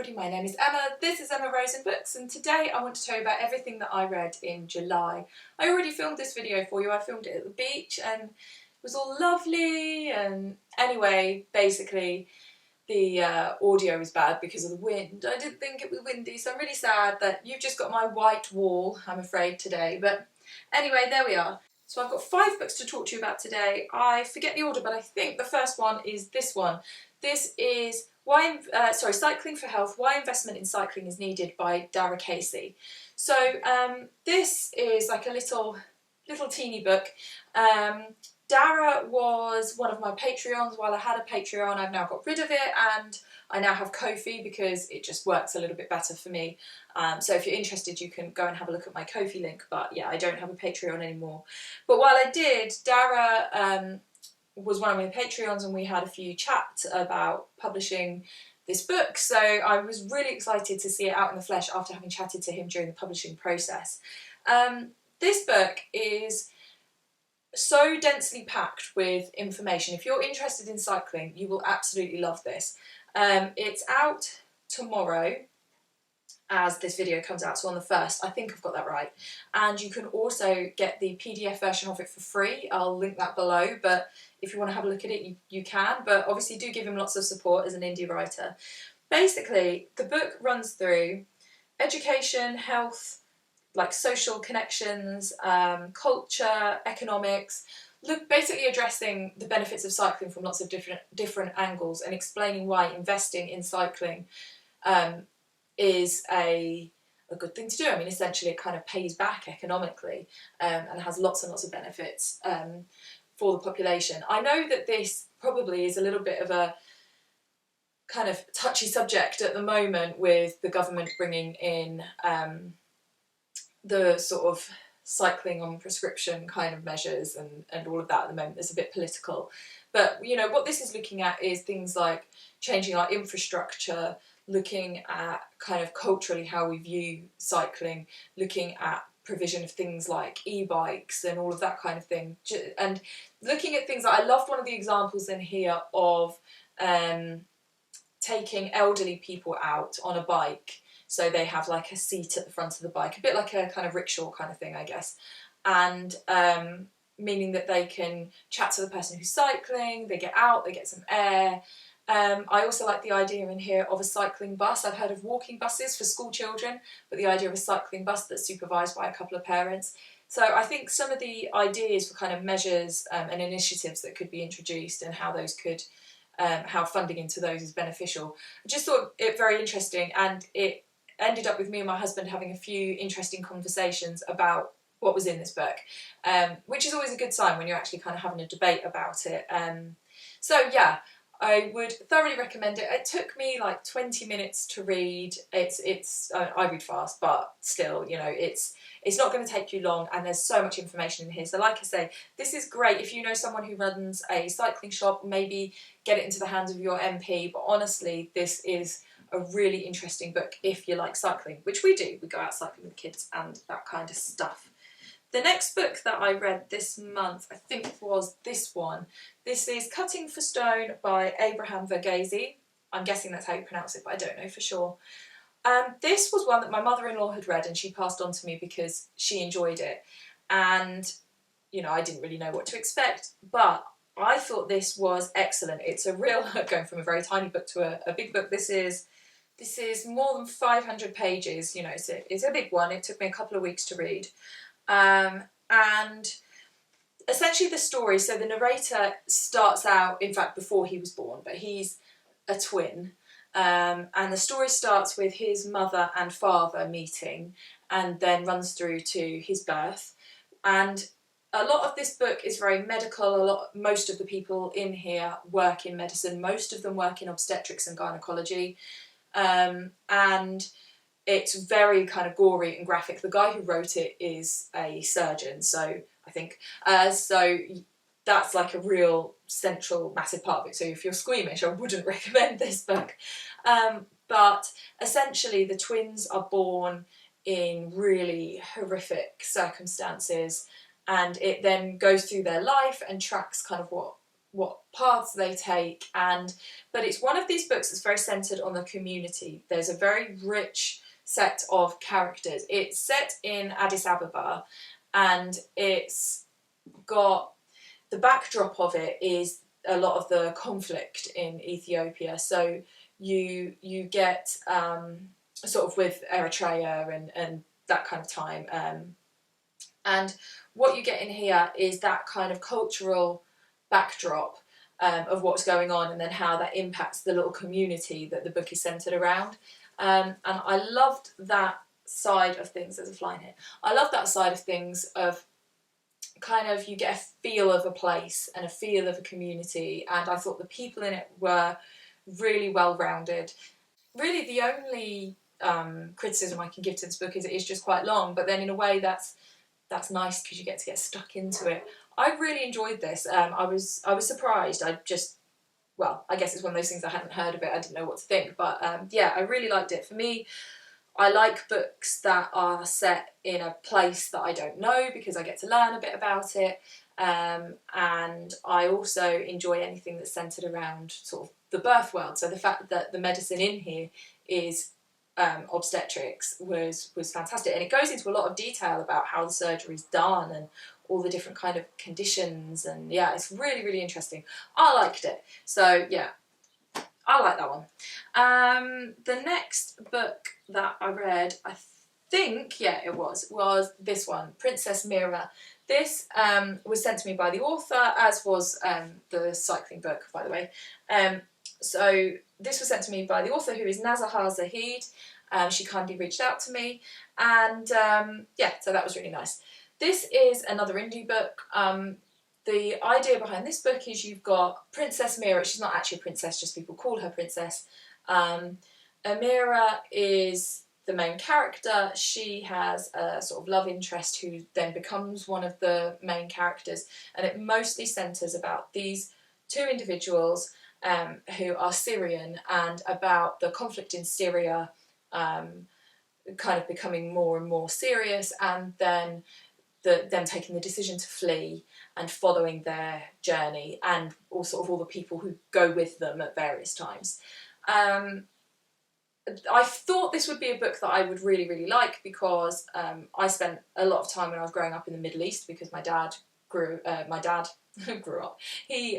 everybody, my name is Emma, this is Emma Rose and Books, and today I want to tell you about everything that I read in July. I already filmed this video for you. I filmed it at the beach and it was all lovely, and anyway, basically the audio was bad because of the wind. I didn't think it was windy, so I'm really sad that you've just got my white wall, I'm afraid, today. But anyway, there we are. So I've got 5 books to talk to you about today. I forget the order, but I think the first one is this one. This is Cycling for Health, Why Investment in Cycling is Needed by Daragh. So this is like a little teeny book. Daragh was one of my Patreons while I had a Patreon. I've now got rid of it and I now have Ko-fi because it just works a little bit better for me. So if you're interested, you can go and have a look at my Ko-fi link, but yeah, I don't have a Patreon anymore. But while I did, Daragh was one of my Patreons and we had a few chats about publishing this book, so I was really excited to see it out in the flesh after having chatted to him during the publishing process. This book is so densely packed with information. If you're interested in cycling, you will absolutely love this. It's out tomorrow as this video comes out, so on the 1st, I think I've got that right. And you can also get the PDF version of it for free. I'll link that below, but if you want to have a look at it, you can, but obviously do give him lots of support as an indie writer. Basically, the book runs through education, health, like social connections, culture, economics, basically addressing the benefits of cycling from lots of different angles and explaining why investing in cycling is a good thing to do. I mean, essentially it kind of pays back economically and has lots and lots of benefits for the population. I know that this probably is a little bit of a kind of touchy subject at the moment with the government bringing in the sort of cycling on prescription kind of measures and all of that at the moment. It's a bit political. But, you know, what this is looking at is things like changing our infrastructure, looking at kind of culturally how we view cycling, looking at provision of things like e-bikes and all of that kind of thing, and looking at things that I loved one of the examples in here of taking elderly people out on a bike, so they have like a seat at the front of the bike, a bit like a kind of rickshaw kind of thing, I guess, and meaning that they can chat to the person who's cycling, they get out, they get some air. I also like the idea in here of a cycling bus. I've heard of walking buses for school children, but the idea of a cycling bus that's supervised by a couple of parents. So I think some of the ideas for kind of measures and initiatives that could be introduced and how those could, how funding into those is beneficial. I just thought it very interesting, and it ended up with me and my husband having a few interesting conversations about what was in this book, which is always a good sign when you're actually kind of having a debate about it. So yeah, I would thoroughly recommend it. It took me like 20 minutes to read. I read fast, but still, you know, it's not going to take you long, and there's so much information in here. So like I say, this is great if you know someone who runs a cycling shop, maybe get it into the hands of your MP, but honestly, this is a really interesting book if you like cycling, which we do. We go out cycling with kids and that kind of stuff. The next book that I read this month, I think, was this one. This is Cutting for Stone by Abraham Verghese. I'm guessing that's how you pronounce it, but I don't know for sure. This was one that my mother-in-law had read and she passed on to me because she enjoyed it. And, you know, I didn't really know what to expect, but I thought this was excellent. It's a real, going from a very tiny book to a big book. This is more than 500 pages, you know, so it's a big one. It took me a couple of weeks to read. And essentially the story, so the narrator starts out, in fact, before he was born, but he's a twin, and the story starts with his mother and father meeting and then runs through to his birth. And a lot of this book is very medical. Most of the people in here work in medicine. Most of them work in obstetrics and gynecology, and it's very kind of gory and graphic. The guy who wrote it is a surgeon, so I think, so that's like a real central massive part of it. So if you're squeamish, I wouldn't recommend this book. But essentially the twins are born in really horrific circumstances, and it then goes through their life and tracks kind of what what paths they take, but it's one of these books that's very centred on the community. There's a very rich set of characters. It's set in Addis Ababa, and it's got, the backdrop of it is a lot of the conflict in Ethiopia. So you get sort of with Eritrea and that kind of time. And what you get in here is that kind of cultural backdrop of what's going on, and then how that impacts the little community that the book is centred around. And I loved that side of things. There's a fly in here. I love that side of things of kind of, you get a feel of a place and a feel of a community, and I thought the people in it were really well-rounded. Really the only criticism I can give to this book is it is just quite long, but then in a way that's nice because you get to get stuck into it. I really enjoyed this. I was surprised. I guess it's one of those things, I hadn't heard of it, I didn't know what to think, but yeah, I really liked it. For me, I like books that are set in a place that I don't know, because I get to learn a bit about it, and I also enjoy anything that's centred around sort of the birth world. So the fact that the medicine in here is obstetrics was fantastic, and it goes into a lot of detail about how the surgery is done and all the different kind of conditions, and yeah, it's really, really interesting. I liked it, so yeah, I like that one. The next book that I read, I think, yeah, it was this one, Princess Mira. This was sent to me by the author, as was the cycling book, by the way. So this was sent to me by the author, who is Nazahar Zahid. She kindly reached out to me, and yeah, so that was really nice. This is another indie book. The idea behind this book is you've got Princess Mira. She's not actually a princess, just people call her Princess. Amira is the main character. She has a sort of love interest who then becomes one of the main characters, and it mostly centres about these two individuals who are Syrian, and about the conflict in Syria kind of becoming more and more serious, and then them taking the decision to flee and following their journey, and all the people who go with them at various times. I thought this would be a book that I would really, really like, because I spent a lot of time when I was growing up in the Middle East, because my dad grew up. He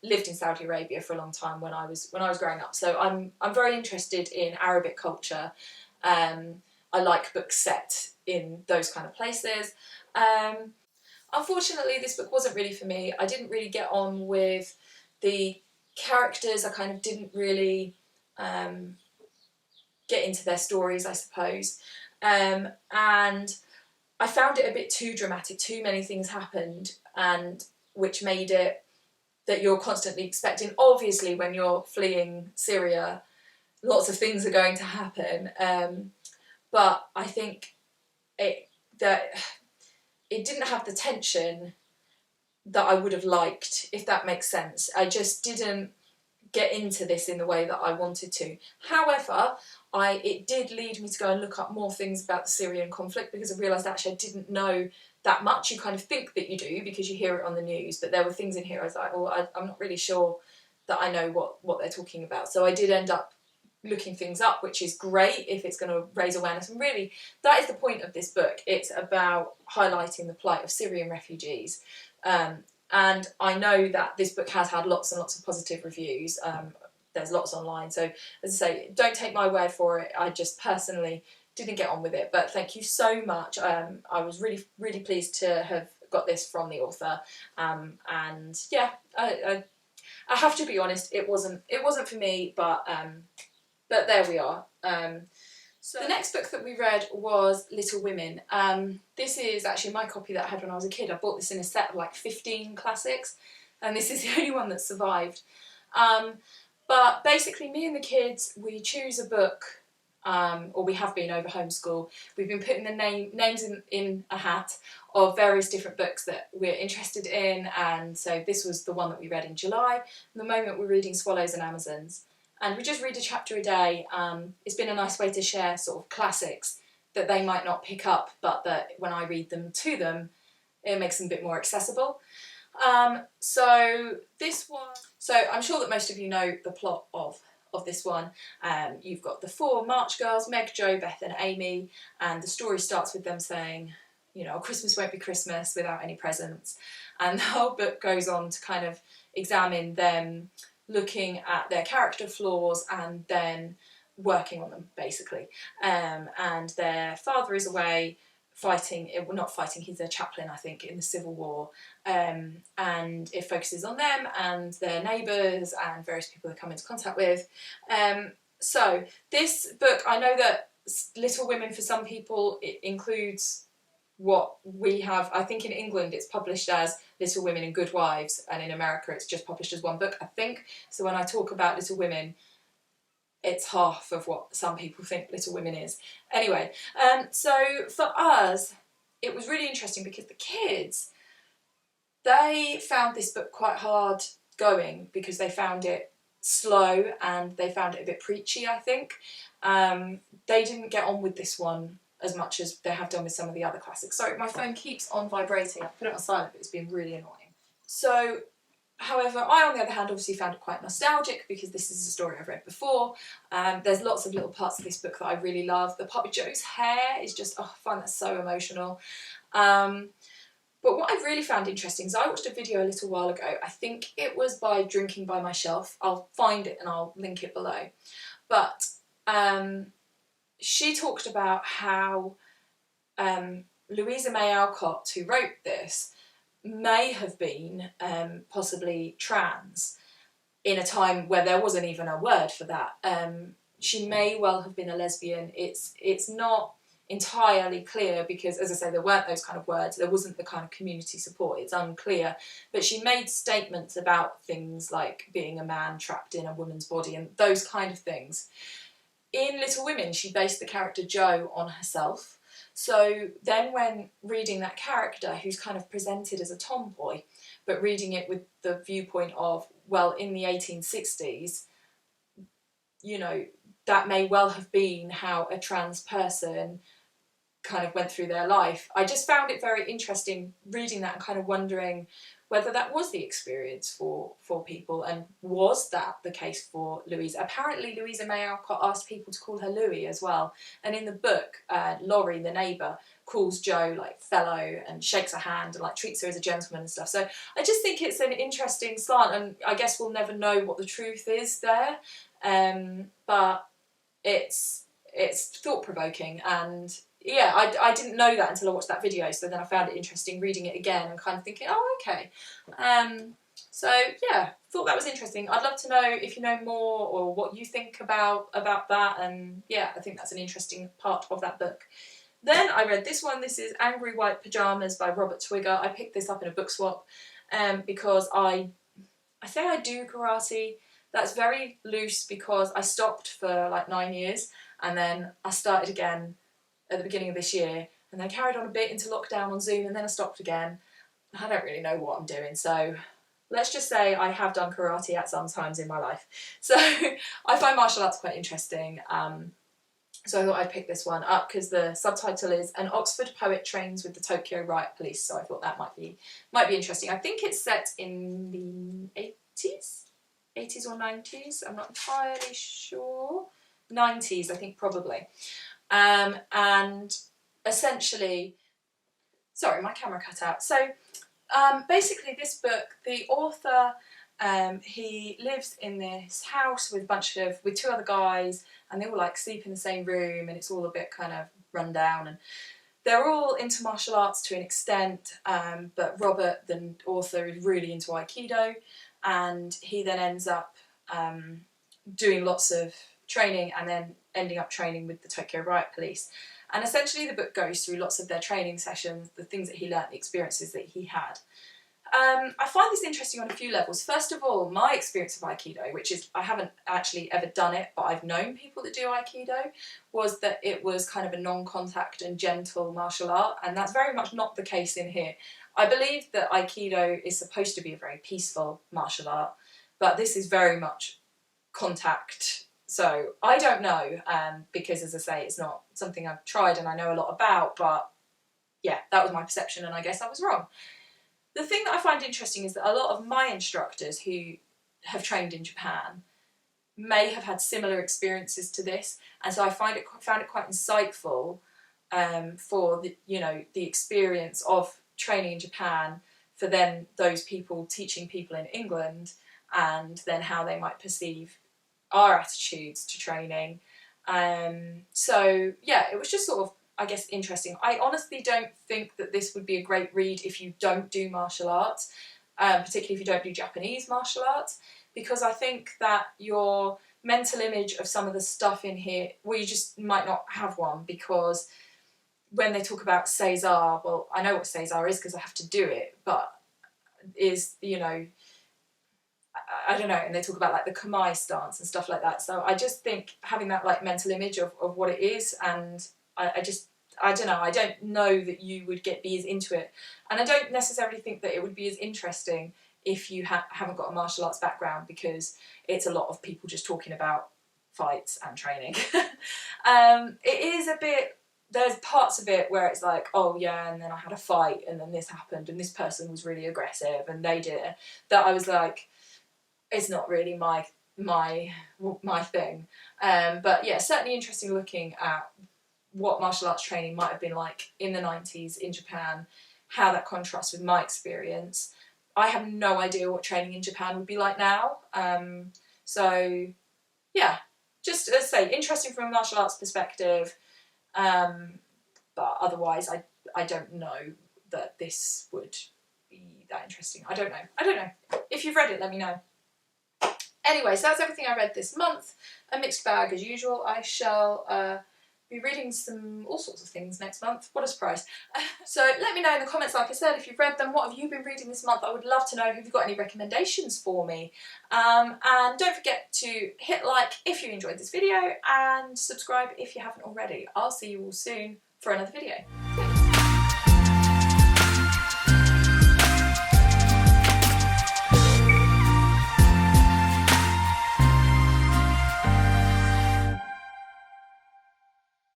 lived in Saudi Arabia for a long time when I was growing up. So I'm very interested in Arabic culture. I like books set in those kind of places. Unfortunately, this book wasn't really for me. I didn't really get on with the characters. I kind of didn't really get into their stories, I suppose. And I found it a bit too dramatic. Too many things happened, and which made it that you're constantly expecting. Obviously, when you're fleeing Syria, lots of things are going to happen. But I think it didn't have the tension that I would have liked, if that makes sense. I just didn't get into this in the way that I wanted to. However, it did lead me to go and look up more things about the Syrian conflict, because I realised actually I didn't know that much. You kind of think that you do because you hear it on the news, but there were things in here I was like, well, I'm not really sure that I know what they're talking about. So I did end up looking things up, which is great if it's going to raise awareness. And really, that is the point of this book. It's about highlighting the plight of Syrian refugees. And I know that this book has had lots and lots of positive reviews. There's lots online. So, as I say, don't take my word for it. I just personally didn't get on with it. But thank you so much. I was really, really pleased to have got this from the author. And yeah, I have to be honest, it wasn't for me, but there we are. So the next book that we read was Little Women. This is actually my copy that I had when I was a kid. I bought this in a set of like 15 classics, and this is the only one that survived. But basically, me and the kids, we choose a book, or we have been over homeschool. We've been putting the names in a hat of various different books that we're interested in, and so this was the one that we read in July. At the moment, we're reading Swallows and Amazons. And we just read a chapter a day. It's been a nice way to share sort of classics that they might not pick up, but that when I read them to them, it makes them a bit more accessible. So this one, so I'm sure that most of you know the plot of this one. You've got the 4 March girls, Meg, Jo, Beth and Amy, and the story starts with them saying, you know, Christmas won't be Christmas without any presents. And the whole book goes on to kind of examine them looking at their character flaws and then working on them, basically. And their father is away fighting, well, not fighting, he's a chaplain, I think, in the Civil War. And it focuses on them and their neighbours and various people they come into contact with. So this book, I know that Little Women for some people, it includes what we have. I think in England it's published as Little Women and Good Wives, and in America it's just published as one book, I think. So when I talk about Little Women, it's half of what some people think Little Women is. Anyway, so for us, it was really interesting because the kids, they found this book quite hard going because they found it slow and they found it a bit preachy, I think. They didn't get on with this one as much as they have done with some of the other classics. Sorry, my phone keeps on vibrating. I put it on silent, but it's been really annoying. So, however, I, on the other hand, obviously found it quite nostalgic because this is a story I've read before. There's lots of little parts of this book that I really love. The part with Jo's hair is just, oh, I find that so emotional. But what I really found interesting is I watched a video a little while ago. I think it was by Drinking by My Shelf. I'll find it and I'll link it below. But she talked about how Louisa May Alcott, who wrote this, may have been possibly trans in a time where there wasn't even a word for that. She may well have been a lesbian. It's not entirely clear because, as I say, there weren't those kind of words. There wasn't the kind of community support. It's unclear. But she made statements about things like being a man trapped in a woman's body and those kind of things. In Little Women, she based the character Jo on herself. So then when reading that character, who's kind of presented as a tomboy, but reading it with the viewpoint of, well, in the 1860s, you know, that may well have been how a trans person kind of went through their life. I just found it very interesting reading that and kind of wondering whether that was the experience for people, and was that the case for Louisa. Apparently Louisa May Alcott asked people to call her Louie as well, and in the book Laurie, the neighbour, calls Jo like fellow and shakes her hand and like treats her as a gentleman and stuff. So I just think it's an interesting slant, and I guess we'll never know what the truth is there, but it's thought-provoking. And yeah, I didn't know that until I watched that video, so then I found it interesting reading it again and kind of thinking, oh, okay. So yeah, thought that was interesting. I'd love to know if you know more or what you think about that, and yeah, I think that's an interesting part of that book. Then I read this one. This is Angry White Pajamas by Robert Twigger. I picked this up in a book swap because I say I do karate. That's very loose because I stopped for like 9 years and then I started again at the beginning of this year, and then carried on a bit into lockdown on Zoom, and then I stopped again. I don't really know what I'm doing, so let's just say I have done karate at some times in my life. So I find martial arts quite interesting, so I thought I'd pick this one up because the subtitle is An Oxford Poet Trains with the Tokyo Riot Police, so I thought that might be interesting. I think it's set in the 80s or 90s, I'm not entirely sure. 90s, I think, probably. And essentially, sorry, my camera cut out. So basically this book, the author, he lives in this house with with 2 other guys, and they all like sleep in the same room, and it's all a bit kind of run down, and they're all into martial arts to an extent, but Robert, the author, is really into Aikido, and he then ends up doing lots of training and then ending up training with the Tokyo Riot Police. And essentially the book goes through lots of their training sessions, the things that he learnt, the experiences that he had. I find this interesting on a few levels. First of all, my experience of Aikido, which is, I haven't actually ever done it, but I've known people that do Aikido, was that it was kind of a non-contact and gentle martial art, and that's very much not the case in here. I believe that Aikido is supposed to be a very peaceful martial art, but this is very much contact. So I don't know, because as I say, it's not something I've tried and I know a lot about, but yeah, that was my perception and I guess I was wrong. the thing that I find interesting is that a lot of my instructors who have trained in Japan may have had similar experiences to this, and so I found it quite insightful for the, you know, the experience of training in Japan, for then those people teaching people in England, and then how they might perceive our attitudes to training. So yeah, it was just sort of, I guess, interesting. I honestly don't think that this would be a great read if you don't do martial arts, particularly if you don't do Japanese martial arts, because I think that your mental image of some of the stuff in here, well, you just might not have one, because when they talk about César, well, I know what César is because I have to do it, but is, you know, I don't know, and they talk about like the Kamae stance and stuff like that. So I just think having that like mental image of what it is, and I don't know, I don't know that you would be as into it. And I don't necessarily think that it would be as interesting if you haven't got a martial arts background, because it's a lot of people just talking about fights and training. It is a bit, there's parts of it where it's like, oh yeah, and then I had a fight and then this happened and this person was really aggressive and they did it, that I was like, it's not really my thing. But yeah, certainly interesting looking at what martial arts training might have been like in the 90s in Japan, how that contrasts with my experience. I have no idea what training in Japan would be like now. So yeah, just as I say, interesting from a martial arts perspective. But otherwise, I don't know that this would be that interesting. I don't know. If you've read it, let me know. Anyway, so that's everything I read this month. A mixed bag as usual. I shall be reading all sorts of things next month. What a surprise. So let me know in the comments, like I said, if you've read them, what have you been reading this month? I would love to know. Have you got any recommendations for me? And don't forget to hit like if you enjoyed this video, and subscribe if you haven't already. I'll see you all soon for another video.